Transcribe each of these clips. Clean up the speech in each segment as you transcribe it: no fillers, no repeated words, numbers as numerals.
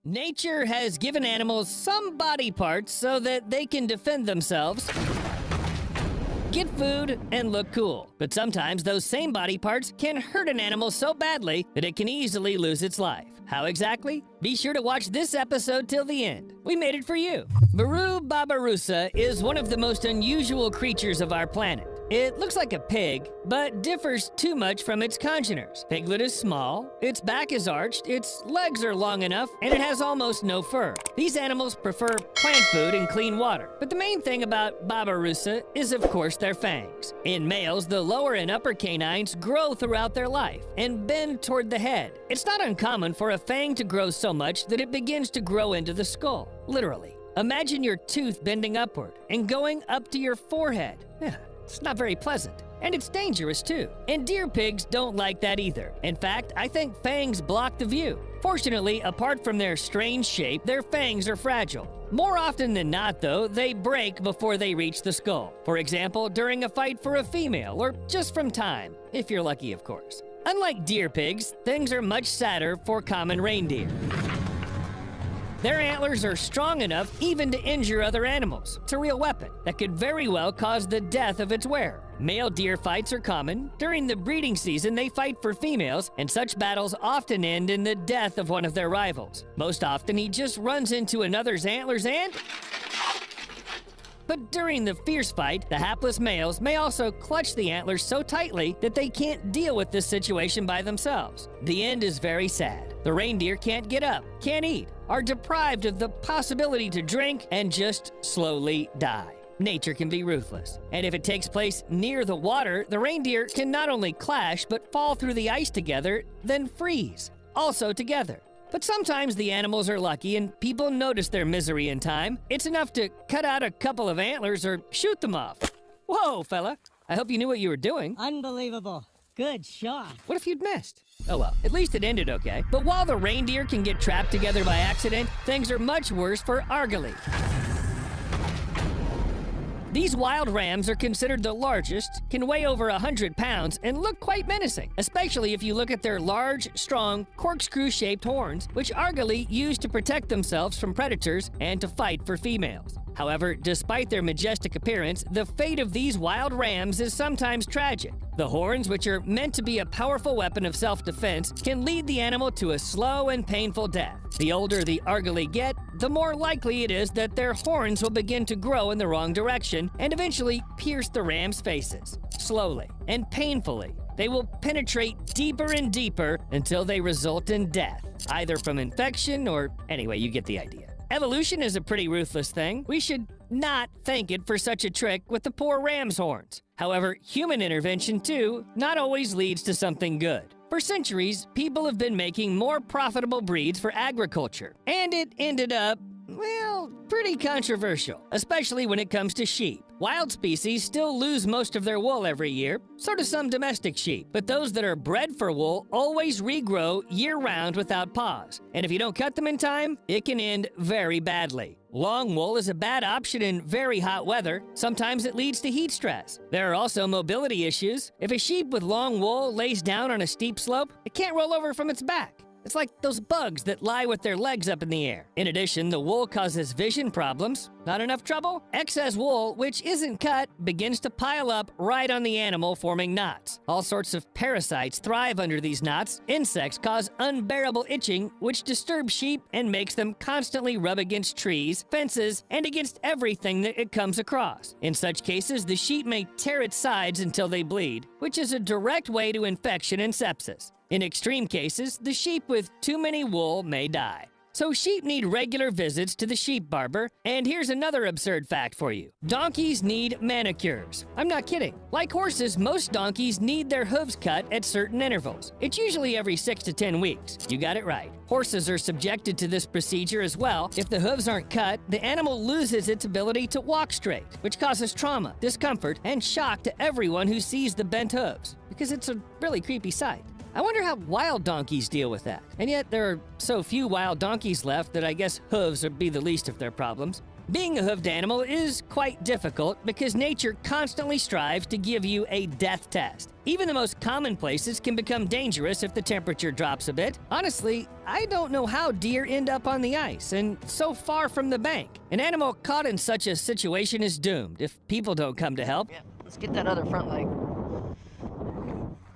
Nature has given animals some body parts so that they can defend themselves, get food, and look cool. But sometimes those same body parts can hurt an animal so badly that it can easily lose its life. How exactly? Be sure to watch this episode till the end. We made it for you. Baru barbarossa is one of the most unusual creatures of our planet. It looks like a pig, but differs too much from its congeners. Piglet is small, its back is arched, its legs are long enough, and it has almost no fur. These animals prefer plant food and clean water. But the main thing about barbarossa is, of course, their fangs. In males, the lower and upper canines grow throughout their life and bend toward the head. It's not uncommon for a fang to grow so much that it begins to grow into the skull, literally. Imagine your tooth bending upward and going up to your forehead. Yeah. It's not very pleasant, and it's dangerous too. And deer pigs don't like that either. In fact, I think fangs block the view. Fortunately, apart from their strange shape, their fangs are fragile. More often than not, though, they break before they reach the skull. For example, during a fight for a female, or just from time, if you're lucky, of course. Unlike deer pigs, things are much sadder for common reindeer. Their antlers are strong enough even to injure other animals. It's a real weapon that could very well cause the death of its wearer. Male deer fights are common. During the breeding season, they fight for females, and such battles often end in the death of one of their rivals. Most often, he just runs into another's antlers and... But during the fierce fight, the hapless males may also clutch the antlers so tightly that they can't deal with this situation by themselves. The end is very sad. The reindeer can't get up, can't eat, are deprived of the possibility to drink, and just slowly die. Nature can be ruthless. And if it takes place near the water, the reindeer can not only clash, but fall through the ice together, then freeze, also together. But sometimes the animals are lucky and people notice their misery in time. It's enough to cut out a couple of antlers or shoot them off. Whoa, fella. I hope you knew what you were doing. Unbelievable. Good shot. What if you'd missed? Oh well, at least it ended okay. But while the reindeer can get trapped together by accident, things are much worse for argali. These wild rams are considered the largest, can weigh over 100 pounds, and look quite menacing, especially if you look at their large, strong, corkscrew-shaped horns, which argali use to protect themselves from predators and to fight for females. However, despite their majestic appearance, the fate of these wild rams is sometimes tragic. The horns, which are meant to be a powerful weapon of self-defense, can lead the animal to a slow and painful death. The older the argali get, the more likely it is that their horns will begin to grow in the wrong direction and eventually pierce the rams' faces. Slowly and painfully, they will penetrate deeper and deeper until they result in death, either from infection or... anyway, you get the idea. Evolution is a pretty ruthless thing. We should not thank it for such a trick with the poor ram's horns. However, human intervention, too, not always leads to something good. For centuries, people have been making more profitable breeds for agriculture, and it ended up, well, pretty controversial, especially when it comes to sheep. Wild species still lose most of their wool every year, so do some domestic sheep. But those that are bred for wool always regrow year-round without pause. And if you don't cut them in time, it can end very badly. Long wool is a bad option in very hot weather. Sometimes it leads to heat stress. There are also mobility issues. If a sheep with long wool lays down on a steep slope, it can't roll over from its back. It's like those bugs that lie with their legs up in the air. In addition, the wool causes vision problems. Not enough trouble? Excess wool, which isn't cut, begins to pile up right on the animal, forming knots. All sorts of parasites thrive under these knots. Insects cause unbearable itching, which disturbs sheep and makes them constantly rub against trees, fences, and against everything that it comes across. In such cases, the sheep may tear its sides until they bleed, which is a direct way to infection and sepsis. In extreme cases, the sheep with too many wool may die. So sheep need regular visits to the sheep barber, and here's another absurd fact for you. Donkeys need manicures. I'm not kidding. Like horses, most donkeys need their hooves cut at certain intervals. It's usually every 6 to 10 weeks. You got it right. Horses are subjected to this procedure as well. If the hooves aren't cut, the animal loses its ability to walk straight, which causes trauma, discomfort, and shock to everyone who sees the bent hooves, because it's a really creepy sight. I wonder how wild donkeys deal with that. And yet there are so few wild donkeys left that I guess hooves would be the least of their problems. Being a hoofed animal is quite difficult because nature constantly strives to give you a death test. Even the most common places can become dangerous if the temperature drops a bit. Honestly, I don't know how deer end up on the ice and so far from the bank. An animal caught in such a situation is doomed if people don't come to help. Yeah, let's get that other front leg.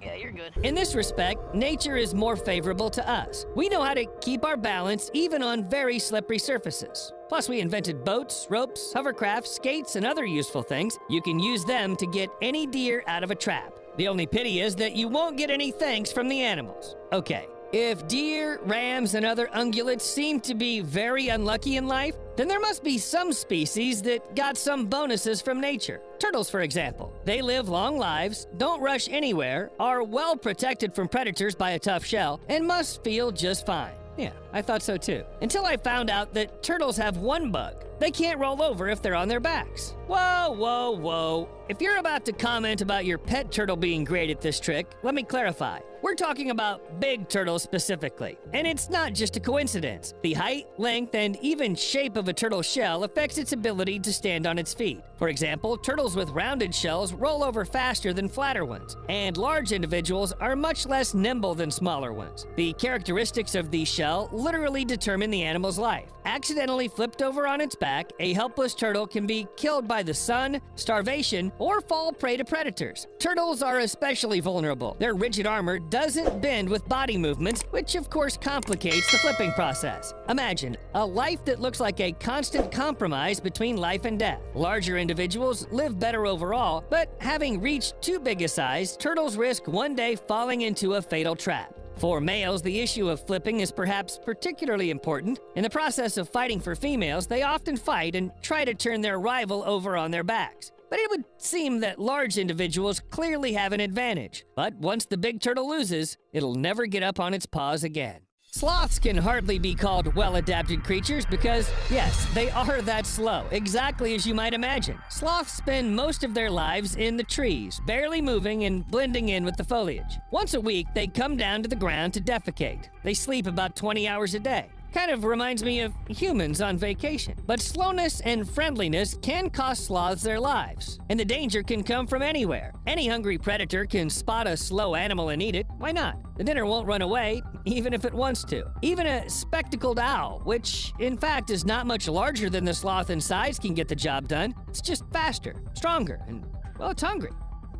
Yeah, you're good. In this respect, nature is more favorable to us. We know how to keep our balance even on very slippery surfaces. Plus, we invented boats, ropes, hovercrafts, skates, and other useful things. You can use them to get any deer out of a trap. The only pity is that you won't get any thanks from the animals. Okay, if deer, rams, and other ungulates seem to be very unlucky in life, then there must be some species that got some bonuses from nature. Turtles, for example. They live long lives, don't rush anywhere, are well protected from predators by a tough shell, and must feel just fine. Yeah, I thought so too. Until I found out that turtles have one bug. They can't roll over if they're on their backs. Whoa, whoa, whoa. If you're about to comment about your pet turtle being great at this trick, let me clarify. We're talking about big turtles specifically. And it's not just a coincidence. The height, length, and even shape of a turtle's shell affects its ability to stand on its feet. For example, turtles with rounded shells roll over faster than flatter ones, and large individuals are much less nimble than smaller ones. The characteristics of the shell literally determine the animal's life. Accidentally flipped over on its back, a helpless turtle can be killed by the sun, starvation, or fall prey to predators. Turtles are especially vulnerable. Their rigid armor doesn't bend with body movements, which of course complicates the flipping process. Imagine a life that looks like a constant compromise between life and death. Larger individuals live better overall, but having reached too big a size, turtles risk one day falling into a fatal trap. For males, the issue of flipping is perhaps particularly important. In the process of fighting for females, they often fight and try to turn their rival over on their backs. But it would seem that large individuals clearly have an advantage. But once the big turtle loses, it'll never get up on its paws again. Sloths can hardly be called well-adapted creatures because, yes, they are that slow, exactly as you might imagine. Sloths spend most of their lives in the trees, barely moving and blending in with the foliage. Once a week, they come down to the ground to defecate. They sleep about 20 hours a day. Kind of reminds me of humans on vacation. But slowness and friendliness can cost sloths their lives, and the danger can come from anywhere. Any hungry predator can spot a slow animal and eat it. Why not? The dinner won't run away, even if it wants to. Even a spectacled owl, which in fact is not much larger than the sloth in size, can get the job done. It's just faster, stronger, and, well, it's hungry.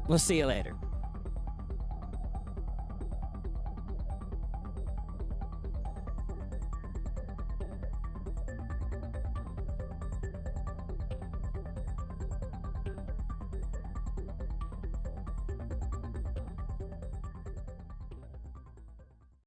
We'll see you later.